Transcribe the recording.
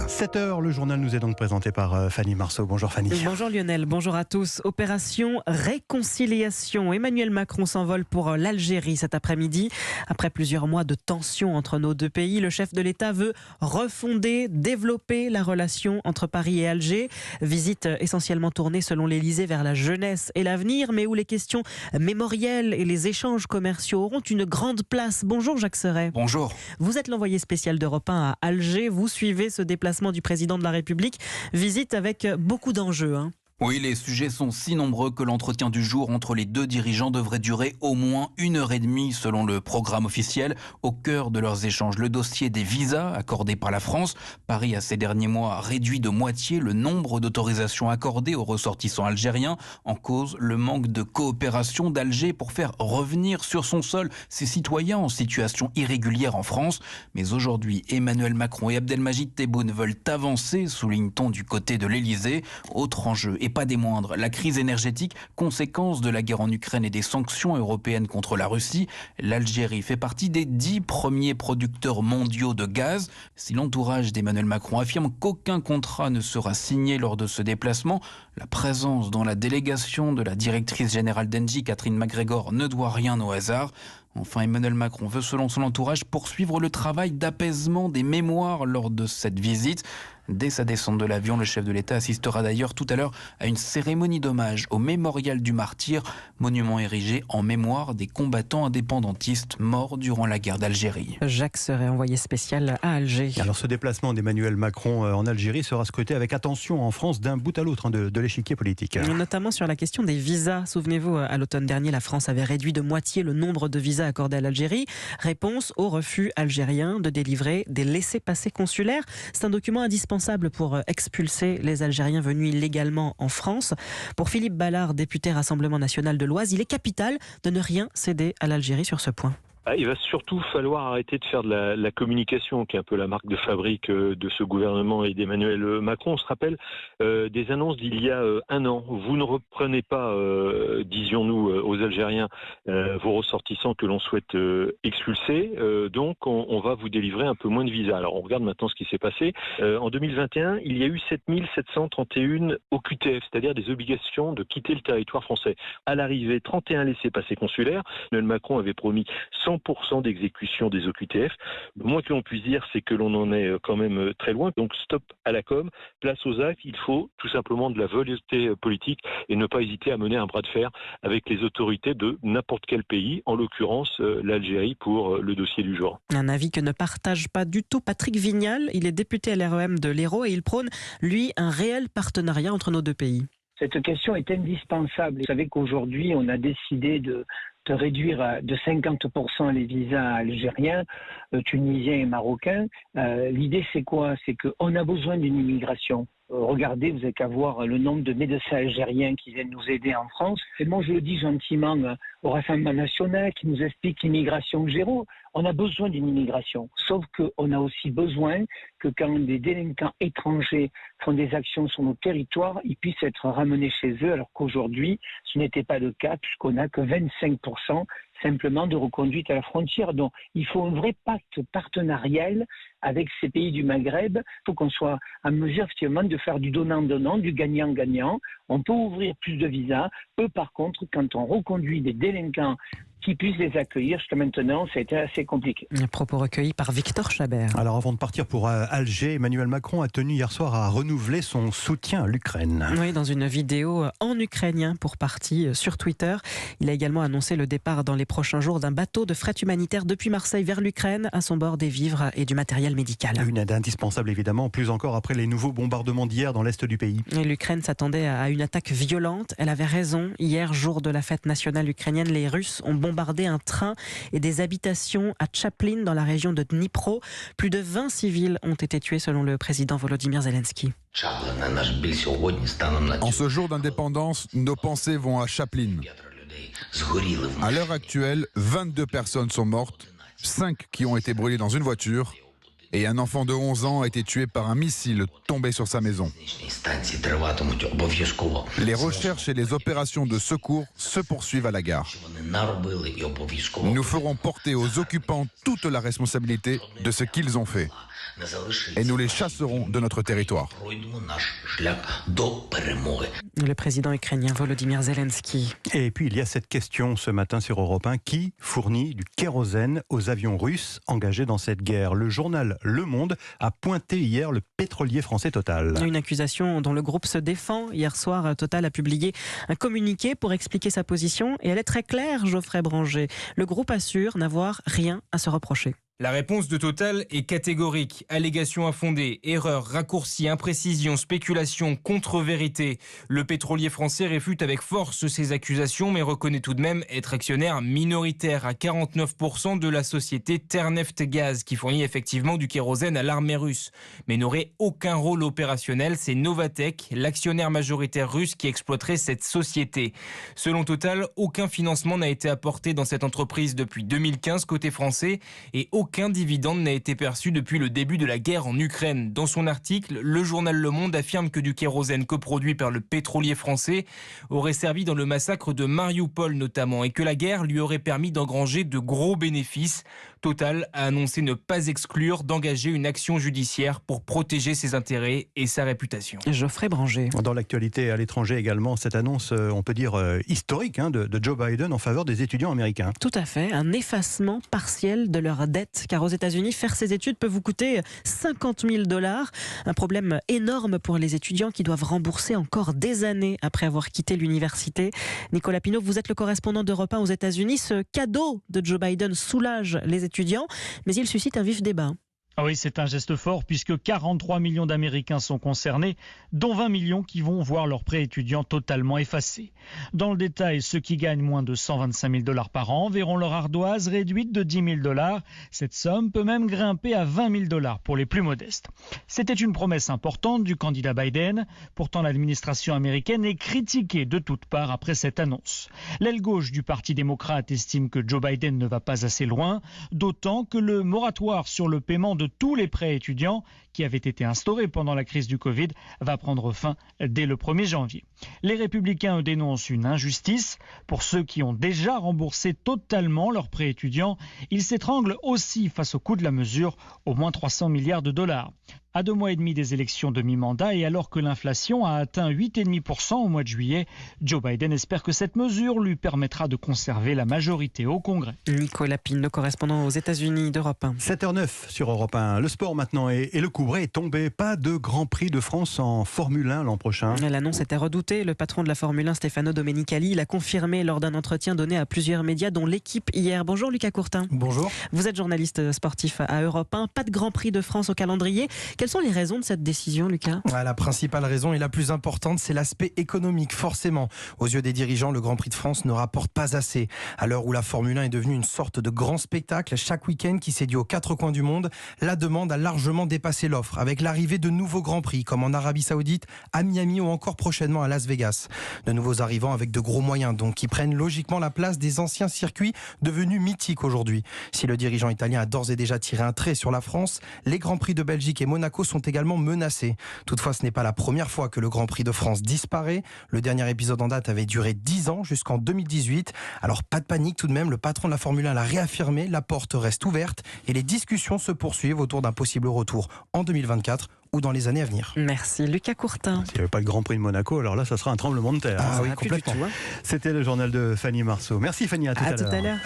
7h, le journal nous est donc présenté par Fanny Marceau. Bonjour Fanny. Bonjour Lionel, bonjour à tous. Opération réconciliation. Emmanuel Macron s'envole pour l'Algérie cet après-midi. Après plusieurs mois de tensions entre nos deux pays, le chef de l'État veut refonder, développer la relation entre Paris et Alger. Visite essentiellement tournée selon l'Élysée vers la jeunesse et l'avenir, mais où les questions mémorielles et les échanges commerciaux auront une grande place. Bonjour Jacques Serret. Bonjour. Vous êtes l'envoyé spécial d'Europe 1 à Alger. Vous suivez ce déplacement du président de la République. Visite avec beaucoup d'enjeux. Oui, les sujets sont si nombreux que l'entretien du jour entre les deux dirigeants devrait durer au moins 1h30 selon le programme officiel. Au cœur de leurs échanges, le dossier des visas accordés par la France. Paris a ces derniers mois réduit de moitié le nombre d'autorisations accordées aux ressortissants algériens. En cause, le manque de coopération d'Alger pour faire revenir sur son sol ses citoyens en situation irrégulière en France. Mais aujourd'hui, Emmanuel Macron et Abdelmajid Tebboune veulent avancer, souligne-t-on du côté de l'Élysée. Autre enjeu, et pas des moindres, la crise énergétique, conséquence de la guerre en Ukraine et des sanctions européennes contre la Russie. L'Algérie fait partie des 10 premiers producteurs mondiaux de gaz. Si l'entourage d'Emmanuel Macron affirme qu'aucun contrat ne sera signé lors de ce déplacement, la présence dans la délégation de la directrice générale d'Engie, Catherine McGregor, ne doit rien au hasard. Enfin, Emmanuel Macron veut, selon son entourage, poursuivre le travail d'apaisement des mémoires lors de cette visite. Dès sa descente de l'avion, le chef de l'État assistera d'ailleurs tout à l'heure à une cérémonie d'hommage au mémorial du martyr, monument érigé en mémoire des combattants indépendantistes morts durant la guerre d'Algérie. Jacques Serret, envoyé spécial à Alger. Alors ce déplacement d'Emmanuel Macron en Algérie sera scruté avec attention en France d'un bout à l'autre de l'échiquier politique. Notamment sur la question des visas. Souvenez-vous, à l'automne dernier, la France avait réduit de moitié le nombre de visas accordés à l'Algérie. Réponse au refus algérien de délivrer des laissez-passer consulaires. C'est un document indispensable pour expulser les Algériens venus illégalement en France. Pour Philippe Ballard, député Rassemblement National de l'Oise, il est capital de ne rien céder à l'Algérie sur ce point. Il va surtout falloir arrêter de faire de la communication, qui est un peu la marque de fabrique de ce gouvernement et d'Emmanuel Macron. On se rappelle des annonces d'il y a un an. Vous ne reprenez pas, disions-nous aux Algériens, vos ressortissants que l'on souhaite expulser. Donc on va vous délivrer un peu moins de visas. Alors on regarde maintenant ce qui s'est passé. En 2021, il y a eu 7731 OQTF, c'est-à-dire des obligations de quitter le territoire français. À l'arrivée, 31 laissez-passer consulaires. Emmanuel Macron avait promis 100% d'exécution des OQTF. Le moins que l'on puisse dire, c'est que l'on en est quand même très loin. Donc stop à la com, place aux actes. Il faut tout simplement de la volonté politique et ne pas hésiter à mener un bras de fer avec les autorités de n'importe quel pays, en l'occurrence l'Algérie pour le dossier du jour. Un avis que ne partage pas du tout Patrick Vignal. Il est député LREM de l'Hérault et il prône, lui, un réel partenariat entre nos deux pays. Cette question est indispensable. Vous savez qu'aujourd'hui, on a décidé de réduire de 50% les visas algériens, tunisiens et marocains. L'idée, c'est quoi? C'est qu'on a besoin d'une immigration. Regardez, vous n'avez qu'à voir le nombre de médecins algériens qui viennent nous aider en France. Et moi, je le dis gentiment au Rassemblement national qui nous explique l'immigration zéro. On a besoin d'une immigration. Sauf qu'on a aussi besoin que quand des délinquants étrangers font des actions sur nos territoires, ils puissent être ramenés chez eux, alors qu'aujourd'hui, ce n'était pas le cas, puisqu'on n'a que 25% simplement de reconduite à la frontière. Donc, il faut un vrai pacte partenarial avec ces pays du Maghreb. Il faut qu'on soit en mesure, effectivement, de faire du donnant-donnant, du gagnant-gagnant. On peut ouvrir plus de visas. Eux, par contre, quand on reconduit des délinquants qui puissent les accueillir, jusqu'à maintenant, ça a été assez compliqué. Un propos recueilli par Victor Chabert. Alors avant de partir pour Alger, Emmanuel Macron a tenu hier soir à renouveler son soutien à l'Ukraine. Oui, dans une vidéo en ukrainien pour partie sur Twitter. Il a également annoncé le départ dans les prochains jours d'un bateau de fret humanitaire depuis Marseille vers l'Ukraine, à son bord des vivres et du matériel médical. Une aide indispensable évidemment, plus encore après les nouveaux bombardements d'hier dans l'est du pays. Et l'Ukraine s'attendait à une attaque violente. Elle avait raison. Hier, jour de la fête nationale ukrainienne, les Russes ont bombardé un train et des habitations à Tchaplin dans la région de Dnipro. Plus de 20 civils ont été tués selon le président Volodymyr Zelensky. En ce jour d'indépendance, nos pensées vont à Tchaplin. À l'heure actuelle, 22 personnes sont mortes, 5 qui ont été brûlées dans une voiture Et un enfant de 11 ans a été tué par un missile tombé sur sa maison. Les recherches et les opérations de secours se poursuivent à la gare. Nous ferons porter aux occupants toute la responsabilité de ce qu'ils ont fait. Et nous les chasserons de notre territoire. Le président ukrainien Volodymyr Zelensky. Et puis il y a cette question ce matin sur Europe 1. Qui fournit du kérosène aux avions russes engagés dans cette guerre? Le journal Le Monde a pointé hier le pétrolier français Total. Une accusation dont le groupe se défend. Hier soir, Total a publié un communiqué pour expliquer sa position. Et elle est très claire, Geoffrey Branger. Le groupe assure n'avoir rien à se reprocher. La réponse de Total est catégorique. Allégations infondées, erreurs, raccourcis, imprécisions, spéculations, contre-vérité. Le pétrolier français réfute avec force ces accusations, mais reconnaît tout de même être actionnaire minoritaire à 49% de la société Terneft Gaz, qui fournit effectivement du kérosène à l'armée russe, mais n'aurait aucun rôle opérationnel. C'est Novatek, l'actionnaire majoritaire russe, qui exploiterait cette société. Selon Total, aucun financement n'a été apporté dans cette entreprise depuis 2015 côté français, et aucun dividende n'a été perçu depuis le début de la guerre en Ukraine. Dans son article, le journal Le Monde affirme que du kérosène coproduit par le pétrolier français aurait servi dans le massacre de Mariupol notamment, et que la guerre lui aurait permis d'engranger de gros bénéfices. Total a annoncé ne pas exclure d'engager une action judiciaire pour protéger ses intérêts et sa réputation. Geoffrey Branger. Dans l'actualité à l'étranger également, cette annonce, on peut dire historique, de Joe Biden en faveur des étudiants américains. Tout à fait, un effacement partiel de leur dette, car aux États-Unis, faire ses études peut vous coûter 50 000 $. Un problème énorme pour les étudiants qui doivent rembourser encore des années après avoir quitté l'université. Nicolas Pinault, vous êtes le correspondant d'Europe 1 aux États-Unis. Ce cadeau de Joe Biden soulage les étudiants, mais il suscite un vif débat. Oui, c'est un geste fort puisque 43 millions d'Américains sont concernés, dont 20 millions qui vont voir leur prêt étudiant totalement effacé. Dans le détail, ceux qui gagnent moins de 125 000 $ par an verront leur ardoise réduite de 10 000 $. Cette somme peut même grimper à 20 000 $ pour les plus modestes. C'était une promesse importante du candidat Biden. Pourtant, l'administration américaine est critiquée de toutes parts après cette annonce. L'aile gauche du Parti démocrate estime que Joe Biden ne va pas assez loin, d'autant que le moratoire sur le paiement de tous les prêts étudiants qui avaient été instaurés pendant la crise du Covid va prendre fin dès le 1er janvier. Les Républicains dénoncent une injustice. Pour ceux qui ont déjà remboursé totalement leurs prêts étudiants, ils s'étranglent aussi face au coût de la mesure, au moins 300 milliards de $. À 2 mois et demi des élections de mi-mandat et alors que l'inflation a atteint 8,5% au mois de juillet, Joe Biden espère que cette mesure lui permettra de conserver la majorité au Congrès. Nicolas Pine, le correspondant aux États-Unis d'Europe 1. 7h09 sur Europe 1. Le sport maintenant et le couvret est tombé. Pas de Grand Prix de France en Formule 1 l'an prochain. L'annonce était redoutée. Le patron de la Formule 1, Stefano Domenicali, l'a confirmé lors d'un entretien donné à plusieurs médias, dont l'équipe hier. Bonjour Lucas Courtin. Bonjour. Vous êtes journaliste sportif à Europe 1. Pas de Grand Prix de France au calendrier. Quelles sont les raisons de cette décision, Lucas ? La principale raison et la plus importante, c'est l'aspect économique, forcément. Aux yeux des dirigeants, le Grand Prix de France ne rapporte pas assez. À l'heure où la Formule 1 est devenue une sorte de grand spectacle chaque week-end qui séduit aux 4 coins du monde, la demande a largement dépassé l'offre, avec l'arrivée de nouveaux Grands Prix, comme en Arabie Saoudite, à Miami ou encore prochainement à Las Vegas. De nouveaux arrivants avec de gros moyens, donc, qui prennent logiquement la place des anciens circuits devenus mythiques aujourd'hui. Si le dirigeant italien a d'ores et déjà tiré un trait sur la France, les Grands Prix de Belgique et Monaco sont également menacés. Toutefois, ce n'est pas la première fois que le Grand Prix de France disparaît. Le dernier épisode en date avait duré 10 ans, jusqu'en 2018. Alors pas de panique tout de même, le patron de la Formule 1 l'a réaffirmé, la porte reste ouverte et les discussions se poursuivent autour d'un possible retour en 2024 ou dans les années à venir. Merci Lucas Courtin. S'il n'y avait pas le Grand Prix de Monaco, alors là, ça sera un tremblement de terre. Oui, complètement. C'était le journal de Fanny Marceau. Merci Fanny, à tout à l'heure.